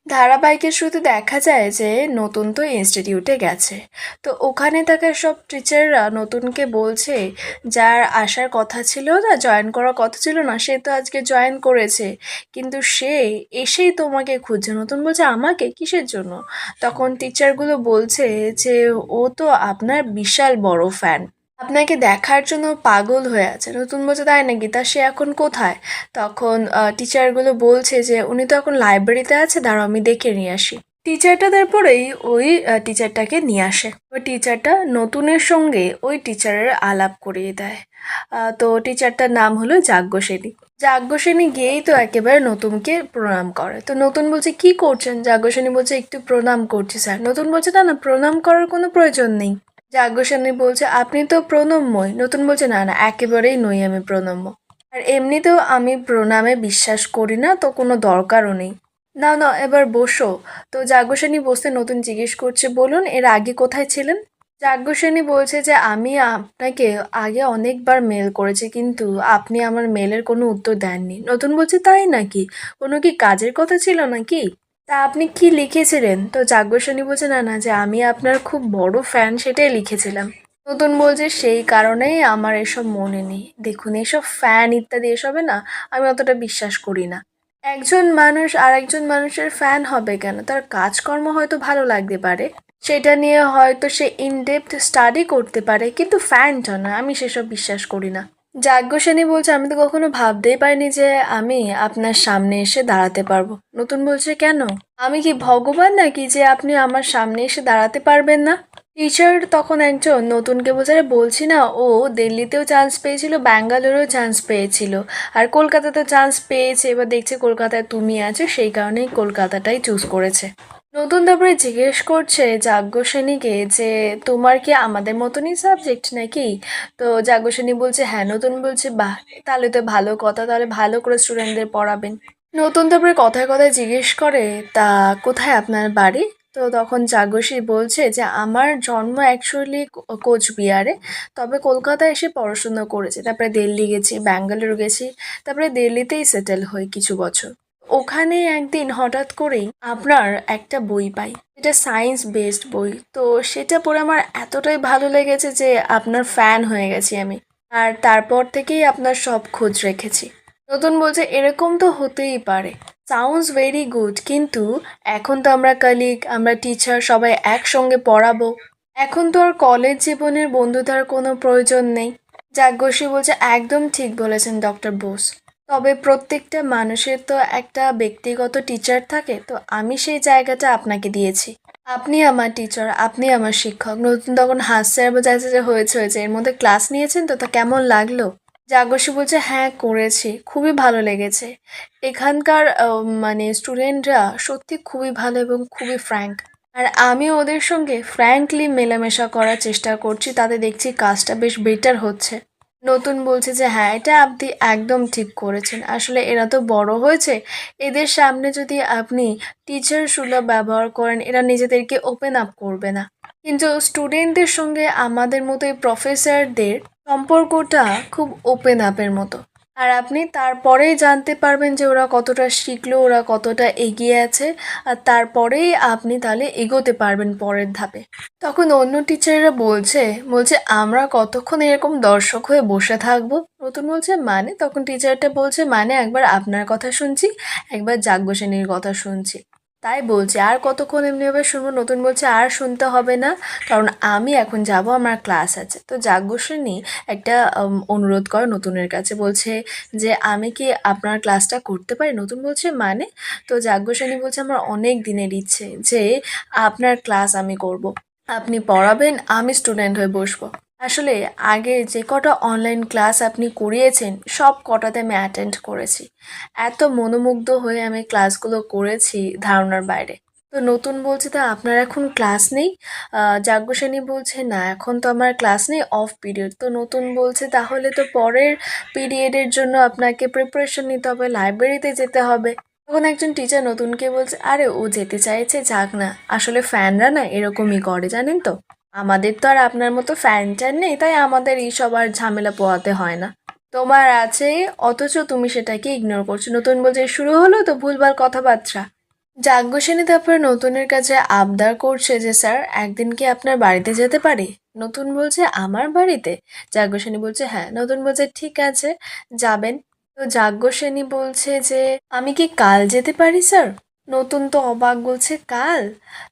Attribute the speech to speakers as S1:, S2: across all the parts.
S1: ধারাবাহিকের শুরুতে দেখা যায় যে নতুন তো ইনস্টিটিউটে গেছে। তো ওখানে থাকা সব টিচাররা নতুনকে বলছে, যার আসার কথা ছিল না, জয়েন করার কথা ছিল না, সে তো আজকে জয়েন করেছে, কিন্তু সে এসেই তোমাকে খুঁজছে। নতুন বলছে আমাকে কিসের জন্য? তখন টিচারগুলো বলছে যে ও তো আপনার বিশাল বড় ফ্যান, আপনাকে দেখার জন্য পাগল হয়ে আছে। নতুন বলছে তাই নাকি, তা সে এখন কোথায়? তখন টিচারগুলো বলছে যে উনি তো এখন লাইব্রেরিতে আছে, দাঁড়াও আমি দেখে নিয়ে আসি। টিচারটা তারপরেই ওই টিচারটাকে নিয়ে আসে। ওই টিচারটা নতুনের সঙ্গে ওই টিচারের আলাপ করিয়ে দেয়। তো টিচারটার নাম হলো যাজ্ঞসেনী। যাজ্ঞসেনী গিয়েই তো একেবারে নতুনকে প্রণাম করে। তো নতুন বলছে কি করছেন? যাজ্ঞসেনী বলছে একটু প্রণাম করছি স্যার। নতুন বলছে না না, প্রণাম করার কোনো প্রয়োজন নেই। যাজ্ঞসেনী বলছে আপনি তো প্রণম্যই। নতুন বলছে না না, একেবারেই নই আমি প্রণম্য। আর এমনিতেও আমি প্রণামে বিশ্বাস করি না, তো কোনো দরকারও নেই। না না, এবার বসো। তো যাজ্ঞসেনী বসতে নতুন জিজ্ঞেস করছে বলুন এর আগে কোথায় ছিলেন? যাজ্ঞসেনী বলছে যে আমি আপনাকে আগে অনেকবার মেল করেছি, কিন্তু আপনি আমার মেলের কোনো উত্তর দেননি। নতুন বলছে তাই নাকি? কোনো কি কাজের কথা ছিল নাকি? তা আপনি কি লিখেছিলেন? তো যাজ্ঞসেনী বলছে না না, যে আমি আপনার খুব বড় ফ্যান সেটাই লিখেছিলাম। নতুন বলছে সেই কারণেই আমার এসব মনে নেই। দেখুন এইসব ফ্যান ইত্যাদি এসবে না আমি অতটা বিশ্বাস করি না। একজন মানুষ আর একজন মানুষের ফ্যান হবে কেন? তার কাজকর্ম হয়তো ভালো লাগতে পারে, সেটা নিয়ে হয়তো সে ইনডেপথ স্টাডি করতে পারে, কিন্তু ফ্যানটা না, আমি সেসব বিশ্বাস করি না। যাজ্ঞসেনী বলছে আমি তো কখনো ভাবতেই পারিনি যে আমি আপনার সামনে এসে দাঁড়াতে পারবো। নতুন বলছে কেন? আমি কি ভগবান নাকি যে আপনি আমার সামনে এসে দাঁড়াতে পারবেন না? টিচার তখন একজন নতুনকে বোঝারে বলছি না, ও দিল্লিতেও চান্স পেয়েছিল, ব্যাঙ্গালোরেও চান্স পেয়েছিল, আর কলকাতাতেও চান্স পেয়েছে। এবার দেখছে কলকাতায় তুমি আছো, সেই কারণেই কলকাতাটাই চুজ করেছে। নতুন তারপরে জিজ্ঞেস করছে যাজ্ঞসেনীকে যে তোমার কি আমাদের মতনই সাবজেক্ট নাকি? তো যাজ্ঞসেনী বলছে হ্যাঁ। নতুন বলছে বাহ, তাহলে তো ভালো কথা, তাহলে ভালো করে স্টুডেন্টদের পড়াবেন। নতুন তারপরে কথায় কথায় জিজ্ঞেস করে তা কোথায় আপনার বাড়ি? তো তখন যাজ্ঞসী বলছে যে আমার জন্ম অ্যাকচুয়ালি কোচবিহারে, তবে কলকাতায় এসে পড়াশুনো করেছে, তারপরে দিল্লি গেছি, ব্যাঙ্গালোর গেছি, তারপরে দিল্লিতেই সেটেল হই কিছু বছর। ওখানে একদিন হঠাৎ করেই আপনার একটা বই পাই, এটা সায়েন্স বেসড বই। তো সেটা পড়ে আমার এতটাই ভালো লেগেছে যে আপনার ফ্যান হয়ে গেছি আমি, আর তারপর থেকেই আপনার সব খোঁজ রেখেছি। নতুন বলছে এরকম তো হতেই পারে, সাউন্ডস ভেরি গুড, কিন্তু এখন তো আমরা কলিগ, আমরা টিচার, সবাই একসঙ্গে পড়াবো। এখন তো আর কলেজ জীবনের বন্ধুতার কোনো প্রয়োজন নেই। যাজ্ঞসী বলছে একদম ঠিক বলেছেন ডক্টর বোস, তবে প্রত্যেকটা মানুষের তো একটা ব্যক্তিগত টিচার থাকে, তো আমি সেই জায়গাটা আপনাকে দিয়েছি। আপনি আমার টিচার, আপনি আমার শিক্ষক। নতুন তখন হাসছে আর বোঝাচ্ছে যে হয়েছে হয়েছে, এর মধ্যে ক্লাস নিয়েছেন তো, তা কেমন লাগলো? যাজ্ঞসী বলছে হ্যাঁ করেছি, খুবই ভালো লেগেছে। এখানকার মানে স্টুডেন্টরা সত্যি খুবই ভালো এবং খুবই ফ্র্যাঙ্ক, আর আমি ওদের সঙ্গে ফ্র্যাঙ্কলি মেলামেশা করার চেষ্টা করছি, তাতে দেখছি কাজটা বেশ বেটার হচ্ছে। নতুন বলছে যে হ্যাঁ এটা আপনি একদম ঠিক করেছেন, আসলে এরা তো বড় হয়েছে, এদের সামনে যদি আপনি টিচার সুলভ ব্যবহার করেন এরা নিজেদেরকে ওপেন আপ করবে না, কিন্তু স্টুডেন্টদের সঙ্গে আমাদের মতো এই প্রফেসরদের সম্পর্কটা খুব ওপেন আপের মতো। আর আপনি তারপরেই জানতে পারবেন যে ওরা কতটা শিখলো, ওরা কতটা এগিয়ে আছে, আর তারপরেই আপনি তাহলে এগোতে পারবেন পরের ধাপে। তখন অন্য টিচাররা বলছে বলছে আমরা কতক্ষণ এরকম দর্শক হয়ে বসে থাকবো? নতুন বলছে মানে? তখন টিচারটা বলছে মানে একবার আপনার কথা শুনছি, একবার যাজ্ঞসেনীর কথা শুনছি, তাই বলছি আর কতক্ষণ এমনিভাবে শুনবো? নতুন বলছে আর শুনতে হবে না, কারণ আমি এখন যাব, আমার ক্লাস আছে। তো যাজ্ঞসেনী একটা অনুরোধ করে নতুনের কাছে, বলছে যে আমি কি আপনার ক্লাসটা করতে পারি? নতুন বলছে মানে? তো যাজ্ঞসেনী বলছে আমার অনেক দিনের ইচ্ছে যে আপনার ক্লাস আমি করব, আপনি পড়াবেন, আমি স্টুডেন্ট হয়ে বসবো। আসলে আগে যে কটা অনলাইন ক্লাস আপনি করিয়েছেন সব কটাতে আমি অ্যাটেন্ড করেছি, এত মনোমুগ্ধ হয়ে আমি ক্লাসগুলো করেছি ধারণার বাইরে। তো নতুন বলছে তা আপনার এখন ক্লাস নেই? যাজ্ঞসেনী বলছে না এখন তো আমার ক্লাস নেই, অফ পিরিয়ড। তো নতুন বলছে তাহলে তো পরের পিরিয়ডের জন্য আপনাকে প্রিপারেশন নিতে হবে, লাইব্রেরিতে যেতে হবে। তখন একজন টিচার নতুনকে বলছে আরে ও যেতে চাইছে যাক না, আসলে ফ্যানরা না এরকমই করে জানেন তো, আমাদের তো আর আপনার মতো ফ্যান ট্যান নেই, তাই আমাদের এইসব আর ঝামেলা পোহাতে হয় না। তোমার আছে অথচ তুমি সেটাকে ইগনোর করছো। নতুন বলছে শুরু হলো তো ভুলভাল কথাবার্তা। যাজ্ঞসেনী তারপরে নতুনের কাছে আবদার করছে যে স্যার একদিন কি আপনার বাড়িতে যেতে পারি। নতুন বলছে আমার বাড়িতে। যাজ্ঞসেনী বলছে হ্যাঁ। নতুন বলছে ঠিক আছে, যাবেন। তো যাজ্ঞসেনী বলছে যে আমি কি কাল যেতে পারি স্যার। নতুন তো অবাক, বলছে কাল।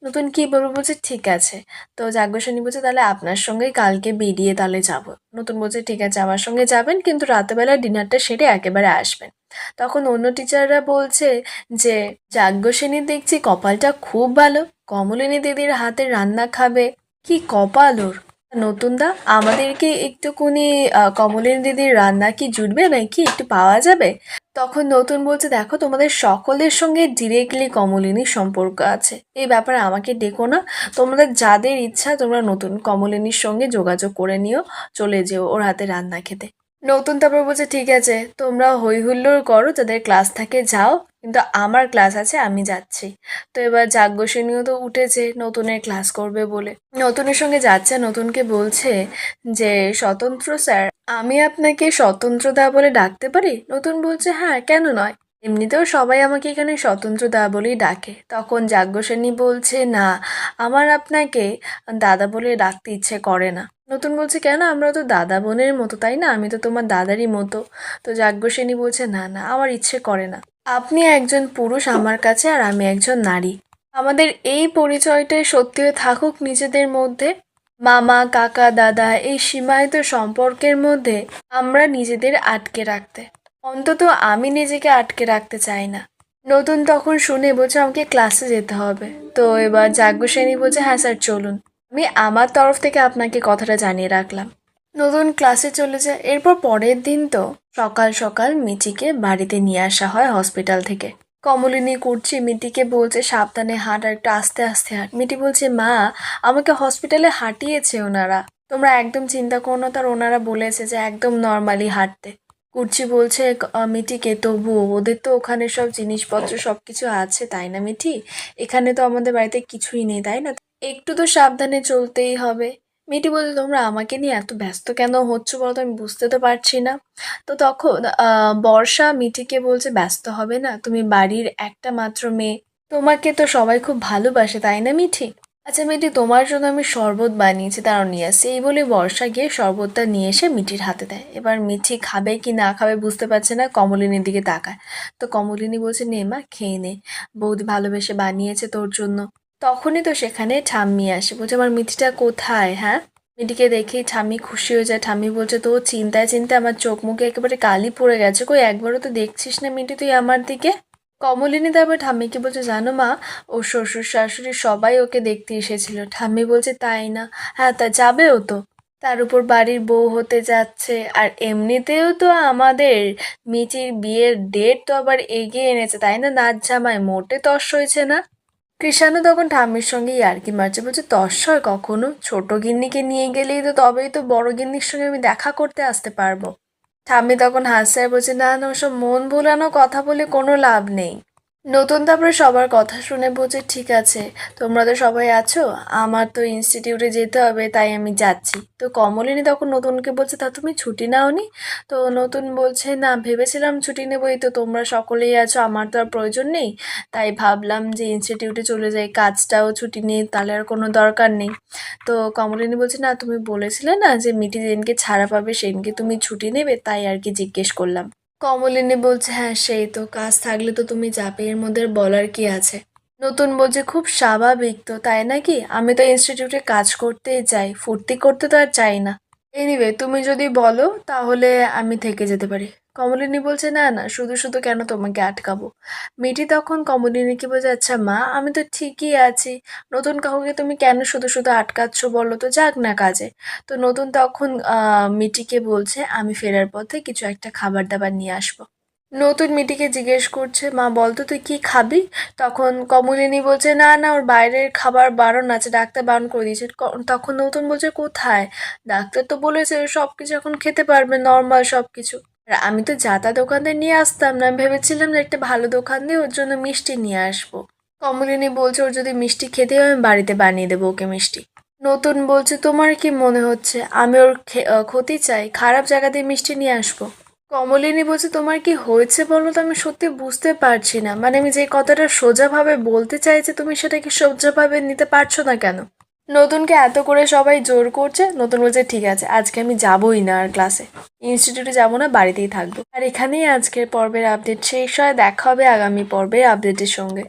S1: নতুন কি বলবো, বলছে ঠিক আছে। তো যাজ্ঞসেনী বলছে তাহলে আপনার সঙ্গেই কালকে বেরিয়ে তাহলে যাব। নতুন বলছে ঠিক আছে আমার সঙ্গে যাবেন, কিন্তু রাতেবেলা ডিনারটা সেরে একেবারে আসবেন। তখন অন্য টিচাররা বলছে যে যাজ্ঞসেনীর দেখছি কপালটা খুব ভালো, কমলিনী দিদির হাতে রান্না খাবে। কি কপাল ওর। নতুন দা, আমাদেরকে একটুকুনি কমলিনী দিদির রান্না কি জুটবে নাকি, একটু পাওয়া যাবে? তখন নতুন বলছে দেখো তোমাদের সকলের সঙ্গে ডিরেক্টলি কমলিনীর সম্পর্ক আছে, এই ব্যাপারে আমাকে ডেকো না। তোমাদের যাদের ইচ্ছা তোমরা নতুন কমলিনীর সঙ্গে যোগাযোগ করে নিও, চলে যেও ওর হাতে রান্না খেতে। নতুন তারপর বলছে ঠিক আছে তোমরা হই হুল্লোড় করো, যাদের ক্লাস থাকে যাও, কিন্তু আমার ক্লাস আছে আমি যাচ্ছি। তো এবার যাজ্ঞসেনীও তো উঠেছে নতুনের ক্লাস করবে বলে, নতুনের সঙ্গে যাচ্ছে। নতুনকে বলছে যে স্বতন্ত্র স্যার, আমি আপনাকে স্বতন্ত্র দা বলে ডাকতে পারি? নতুন বলছে হ্যাঁ, কেন নয়, এমনিতেও সবাই আমাকে এখানে স্বতন্ত্র দা বলেই ডাকে। তখন যাজ্ঞসেনী বলছে না, আমার আপনাকে দাদা বলে ডাকতে ইচ্ছে করে না। নতুন বলছে কেন, আমরা তো দাদা বোনের মতো তাই না, আমি তো তোমার দাদারই মতো। তো যাজ্ঞসেনী বলছে না না, আমার ইচ্ছে করে না। আপনি একজন পুরুষ আমার কাছে আর আমি একজন নারী, আমাদের এই পরিচয়টাই সত্যি হয়ে থাকুক নিজেদের মধ্যে। মামা কাকা দাদা এই সীমায়িত সম্পর্কের মধ্যে আমরা নিজেদের আটকে রাখতে, অন্তত আমি নিজেকে আটকে রাখতে চাই না। নতুন তখন শুনে বলছে আমাকে ক্লাসে যেতে হবে। তো এবার যাজ্ঞসেনী বলছে হ্যাঁ স্যার চলুন, আমি আমার তরফ থেকে আপনাকে কথাটা জানিয়ে রাখলাম। নতুন ক্লাসে চলে যায়। এরপর পরের দিন তো সকাল সকাল মিটিকে বাড়িতে নিয়ে আসা হয় হসপিটাল থেকে। কমলিনী করছি মিটিকে বলছে সাবধানে হাঁট আর একটু আস্তে আস্তে হাঁট। মিটি বলছে মা, আমাকে হসপিটালে হাঁটিয়েছে ওনারা, তোমরা একদম চিন্তা করো না, তার ওনারা বলেছে যে একদম নর্মালি হাঁটতে। কুর্চি বলছে মিটিকে তবু ওদের তো ওখানে সব জিনিসপত্র সব কিছু আছে তাই না মিঠি, এখানে তো আমাদের বাড়িতে কিছুই নেই তাই না, একটু তো সাবধানে চলতেই হবে। মিটি বলছে তোমরা আমাকে নিয়ে এত ব্যস্ত কেন হচ্ছ বলো তো, আমি বুঝতে তো পারছি না। তো তখন বর্ষা মিঠিকে বলছে ব্যস্ত হবে না, তুমি বাড়ির একটা মাত্র মেয়ে, তোমাকে তো সবাই খুব ভালোবাসে তাই না মিঠি। আচ্ছা মিঠি, তোমার জন্য আমি শরবত বানিয়েছি, তারাও নিয়ে আসছি। এই বলে বর্ষা গিয়ে শরবতটা নিয়ে এসে মিঠির হাতে দেয়। এবার মিঠি খাবে কি না খাবে বুঝতে পারছে না, কমলিনীর দিকে তাকায়। তো কমলিনী বলছে নে মা খেয়ে নে, বৌদি ভালোবেসে বানিয়েছে তোর জন্য। তখনই তো সেখানে ঠাম্মি আসে, বলছে আমার মিঠিটা কোথায়। হ্যাঁ, মিঠিকে দেখেই ঠাম্মি খুশি হয়ে যায়। ঠাম্মি বলছে তো চিন্তায় চিন্তায় আমার চোখ মুখে একেবারে কালি পড়ে গেছে, কই একবারও তো দেখছিস না মিঠি তুই আমার দিকে। কমলিনী তারপর ঠাম্মিকে বলছে জানো মা, ও শ্বশুর শাশুড়ি সবাই ওকে দেখতে এসেছিল। ঠাম্মি বলছে তাই না, হ্যাঁ তা যাবেও তো, তার উপর বাড়ির বউ হতে যাচ্ছে, আর এমনিতেও তো আমাদের মিঠির বিয়ের ডেট তো আবার এগিয়ে এনেছে তাই না, নাচ জামাই মোটে তস হয়েছে না। কৃষাণু তখন ঠাম্মির সঙ্গে ইয়ার্কি মারছে, বলছে তস হয় কখনো, ছোট গিন্নিকে নিয়ে গেলেই তো তবেই তো বড় গিন্নির সঙ্গে আমি দেখা করতে আসতে পারবো। ঠাম্মি তখন হাসছে আর বলছে না না, ওসব মন ভোলানো কথা বলে কোনো লাভ নেই। নতুন তারপরে সবার কথা শুনে বলছে ঠিক আছে, তোমরা তো সবাই আছো, আমার তো ইনস্টিটিউটে যেতে হবে তাই আমি যাচ্ছি। তো কমলিনী তখন নতুনকে বলছে তা তুমি ছুটি নাওনি? তো নতুন বলছে না, ভেবেছিলাম ছুটি নেবো, এই তো তোমরা সকলেই আছো, আমার তো আর প্রয়োজন নেই, তাই ভাবলাম যে ইনস্টিটিউটে চলে যাই, কাজটাও ছুটি নেই তাহলে আর কোনো দরকার নেই। তো কমলিনী বলছে না, তুমি বলেছিলে না যে মিটি যেদিনকে ছাড়া পাবে সেদিনকে তুমি ছুটি নেবে, তাই আর কি জিজ্ঞেস করলাম। কমলিনী বলছে হ্যাঁ সেই তো, কাজ থাকলে তো তুমি যাবে, এর মধ্যে আর বলার কি আছে। নতুন বলছে খুব স্বাভাবিক তো তাই নাকি, আমি তো ইনস্টিটিউটে কাজ করতেই চাই, ফুর্তি করতে তো আর চাই না। এনিওয়ে তুমি যদি বলো তাহলে আমি থেকে যেতে পারি। কমলিনী বলছে না না, শুধু শুধু কেন তোমাকে আটকাবো। মিঠি তখন কমলিনীকে বলছে আচ্ছা মা, আমি তো ঠিকই আছি, নতুন কাউকে তুমি কেন শুধু শুধু আটকাচ্ছ বলো তো, যাক না কাজে। তো নতুন তখন মিঠিকে বলছে আমি ফেরার পথে কিছু একটা খাবার দাবার নিয়ে আসবো। নতুন মিঠিকে জিজ্ঞেস করছে মা বলতো তুই কি খাবি। তখন কমলিনী বলছে না না, ওর বাইরের খাবার বারণ আছে, ডাক্তার বারণ করে দিয়েছে। তখন নতুন বলছে কোথায়, ডাক্তার তো বলেছে সব কিছু এখন খেতে পারবে নর্মাল সব কিছু। আর আমি তো যাতা দোকান থেকে নিয়ে আসতাম না, আমি ভেবেছিলাম যে একটা ভালো দোকান দিয়ে ওর জন্য মিষ্টি নিয়ে আসবো। কমলিনী বলছে ওর যদি মিষ্টি খেতে হয় আমি বাড়িতে বানিয়ে দেবো ওকে মিষ্টি। নতুন বলছে তোমার কি মনে হচ্ছে আমি ওর ক্ষতি চাই, খারাপ জায়গা দিয়ে মিষ্টি নিয়ে আসবো। কমলিনী বলছে তোমার কি হয়েছে বলো তো, আমি সত্যি বুঝতে পারছি না, মানে আমি যে কথাটা সোজাভাবে বলতে চাইছি তুমি সেটাকে সোজাভাবে নিতে পারছো না কেন? নতুনকে এত করে সবাই জোর করছে, নতুন বলছে ঠিক আছে আজকে আমি যাবোই না আর ক্লাসে, ইনস্টিটিউটে যাবো না, বাড়িতেই থাকবো। আর এখানেই আজকের পর্বের আপডেট শেষ হয়, দেখা হবে আগামী পর্বের আপডেটের সঙ্গে।